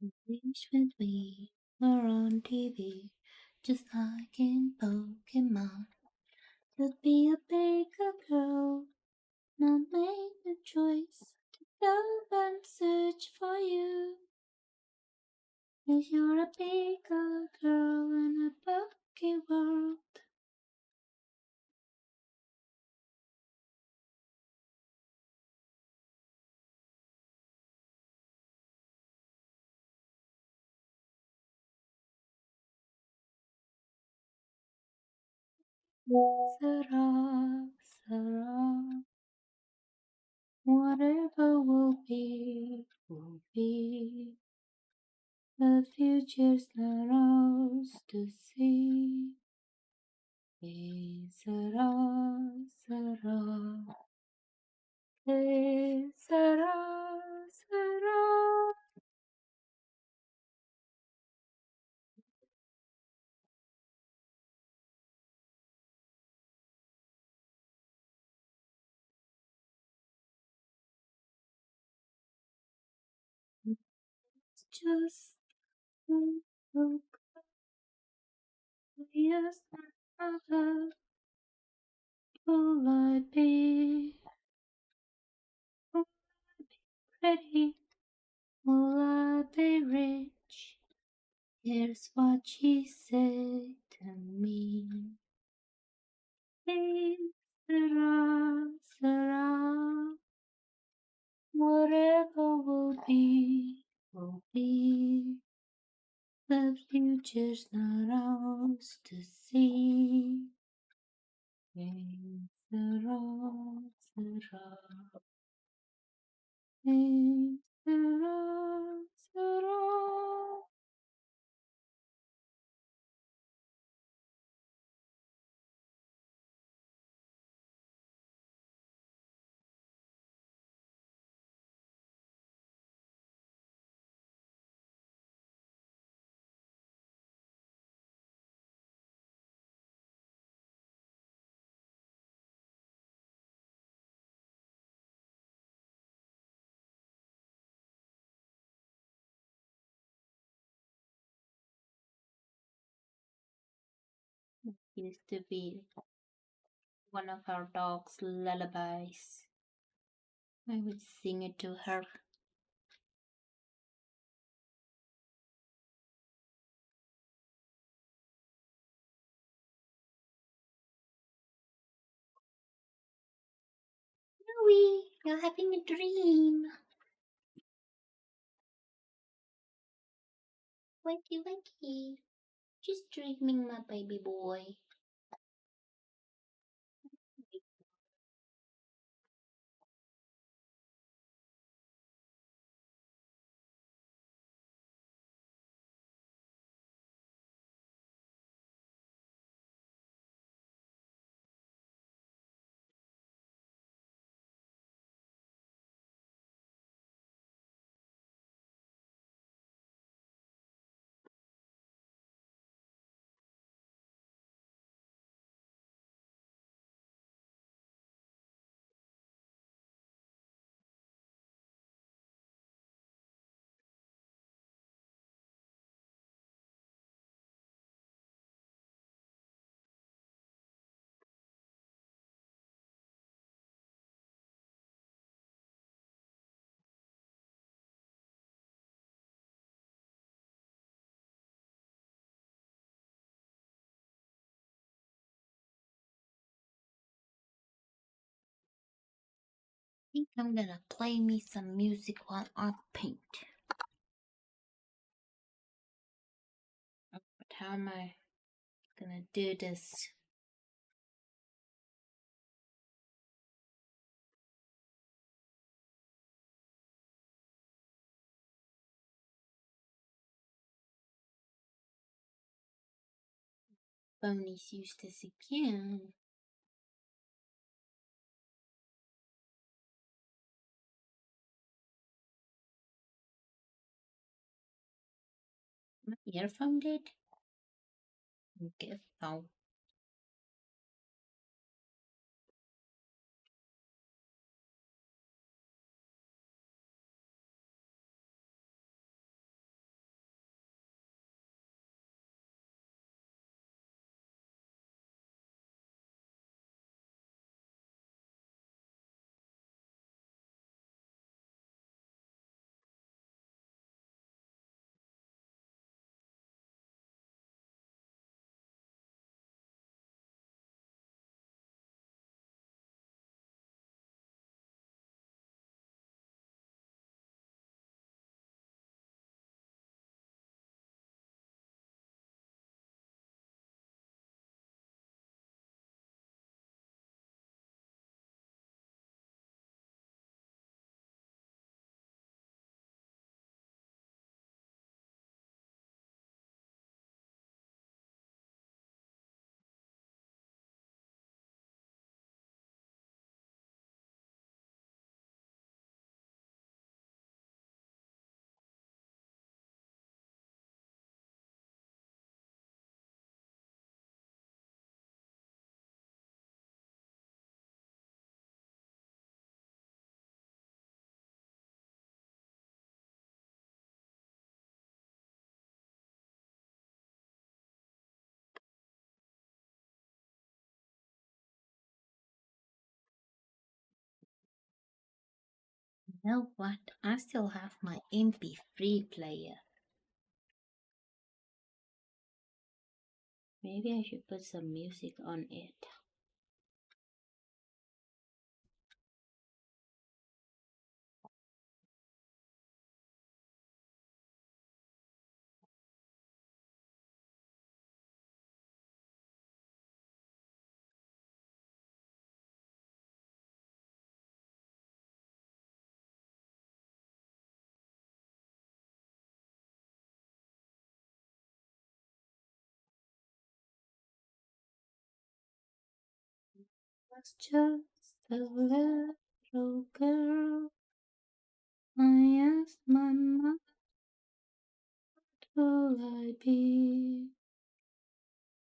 A: Wish with me were on TV, just like in Pokemon. To be a bigger girl, not make the choice to go and search for you. 'Cause you're a bigger girl in a Poke world. Sarah, Sarah, whatever will be, will be. The future's not ours to see. Hey, Sarah, Sarah, hey, Sarah, Sarah. It's just a look, yes, another. Will I be? Will I be pretty? Will I be rich? Here's what she said to me. Hey, Sarah, Sarah, whatever will be, will be. The future's not ours to see. Hey, Sarah, Sarah, hey, Sarah, Sarah. Used to be one of our dog's lullabies. I would sing it to her. Louie, you're having a dream. Wakey, wakey. Just dreaming, my baby boy. I think I'm gonna play me some music while I paint. But how am I gonna do this? Phone is useless again. My earphone did? I guess so. You know what? I still have my MP3 player. Maybe I should put some music on it. Was just a little girl. I asked my mother, will I be?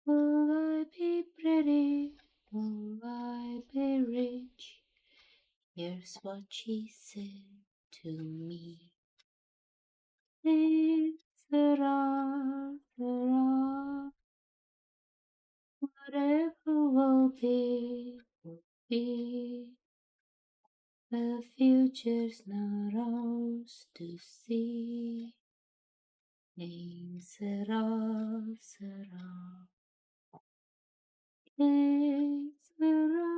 A: Will I be pretty? Will I be rich? Here's what she said to me. Sarah, Sarah, whatever will be, will be. The future's not ours to see. Sarah, Sarah, Sarah, Sarah.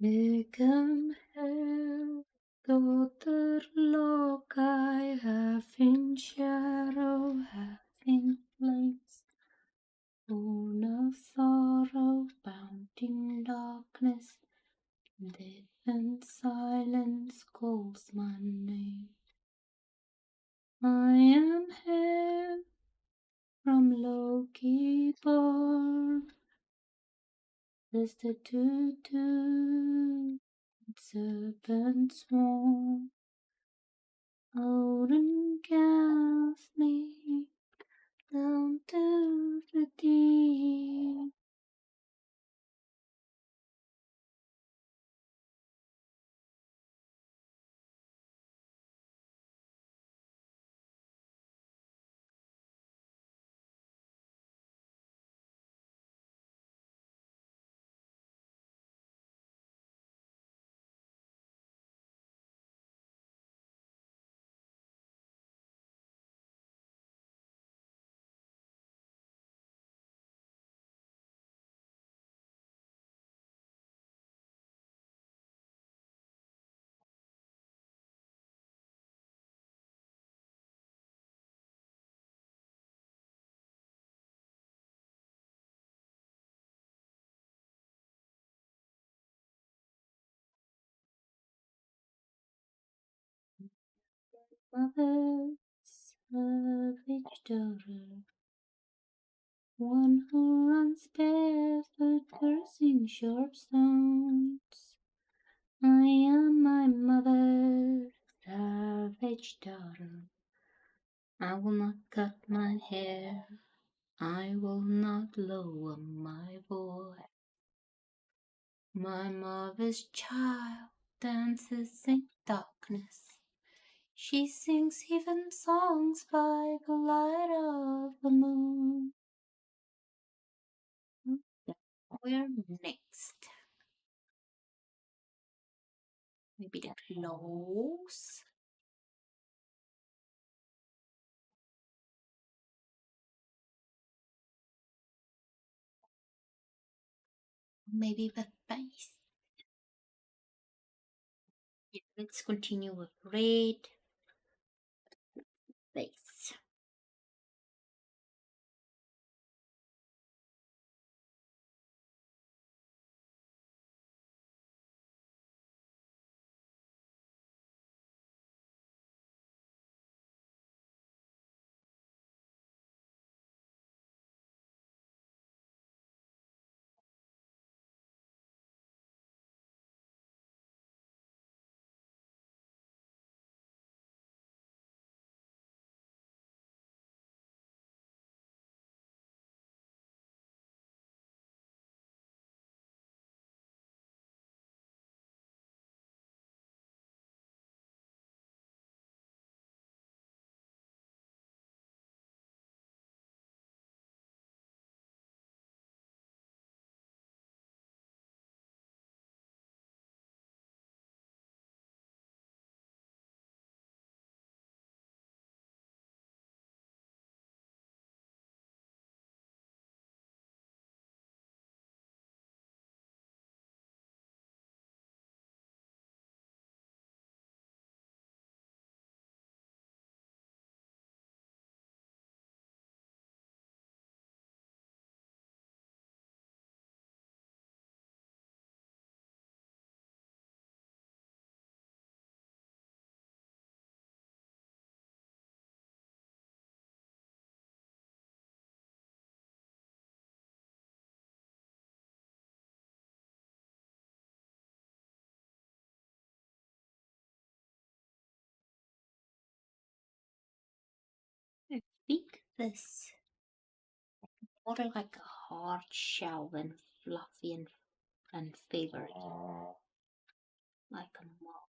A: Become hell, daughter look, I have in shadow, have in flames, born of sorrow, bound in darkness, death and silence calls my name. I am hell, from Loki born, destitute to serpent swarm. Odin cast me down to the deep. Mother, savage daughter, one who runs barefoot, cursing sharp stones. I am my mother, savage daughter. I will not cut my hair, I will not lower my voice. My mother's child dances in darkness. She sings heathen songs by the light of the moon. Where next? Maybe the clothes? Maybe the face? Yeah, let's continue with red face. this. More like a hard shell and fluffy and favored. Like a mask.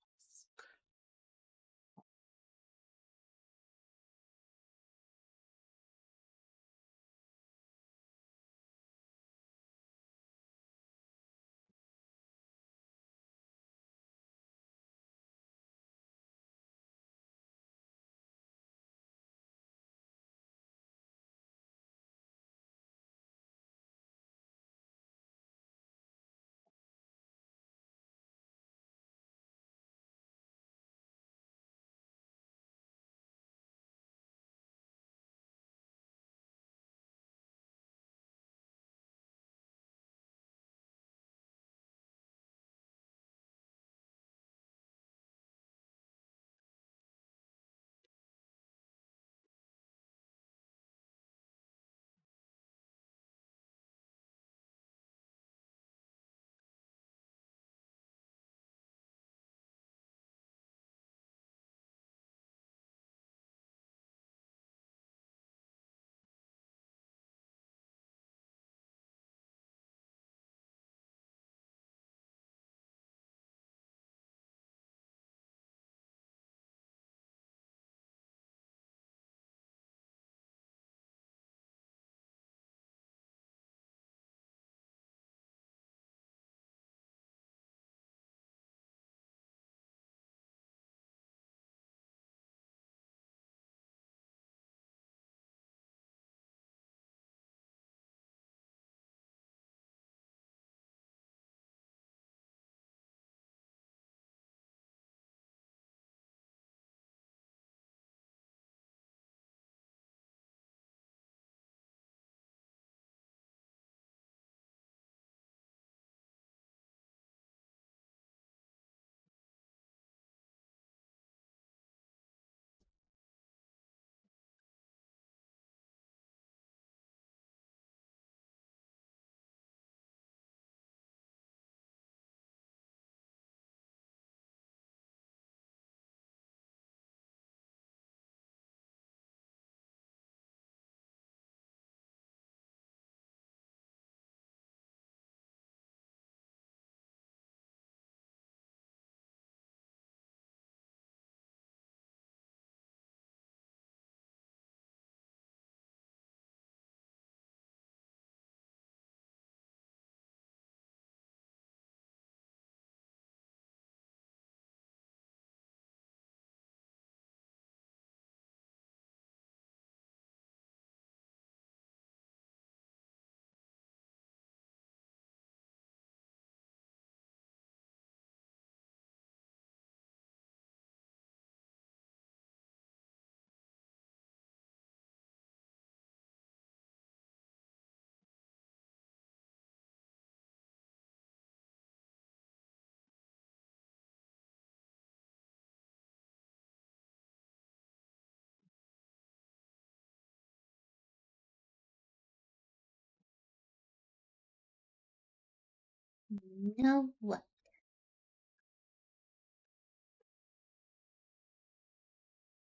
A: Now what?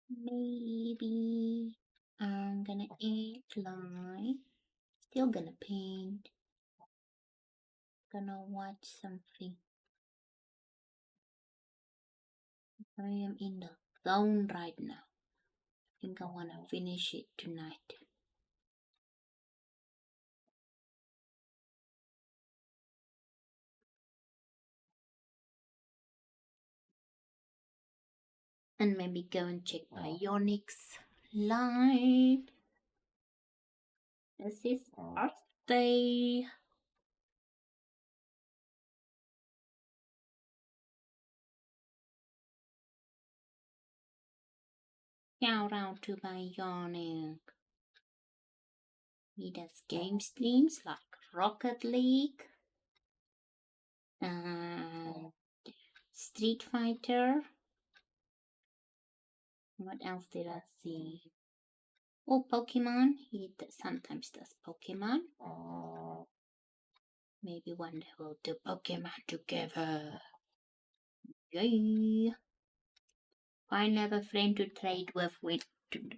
A: Maybe I'm gonna outline. Still gonna paint. Gonna watch something. I am in the zone right now. I think I wanna finish it tonight. And maybe go and check my Yonex live. It's his birthday. Shout out to my Yonex. He does game streams like Rocket League and Street Fighter. What else did I see? Oh, Pokemon. He sometimes does Pokemon. Maybe one day we'll do Pokemon together. Yay! Find another friend to trade with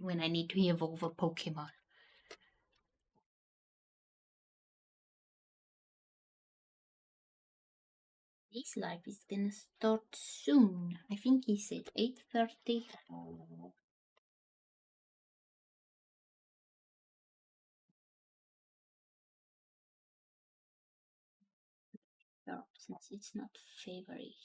A: when I need to evolve a Pokemon. This live is gonna start soon. I think he said 8:30. Since it's not February.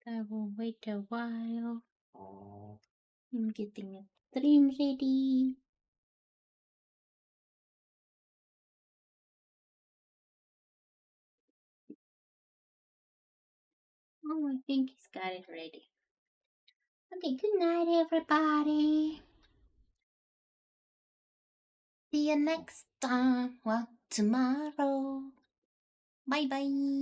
A: I will wait a while. I'm getting a stream ready. Oh, I think he's got it ready. Okay, good night, everybody. See you next time. Well, tomorrow. Bye bye.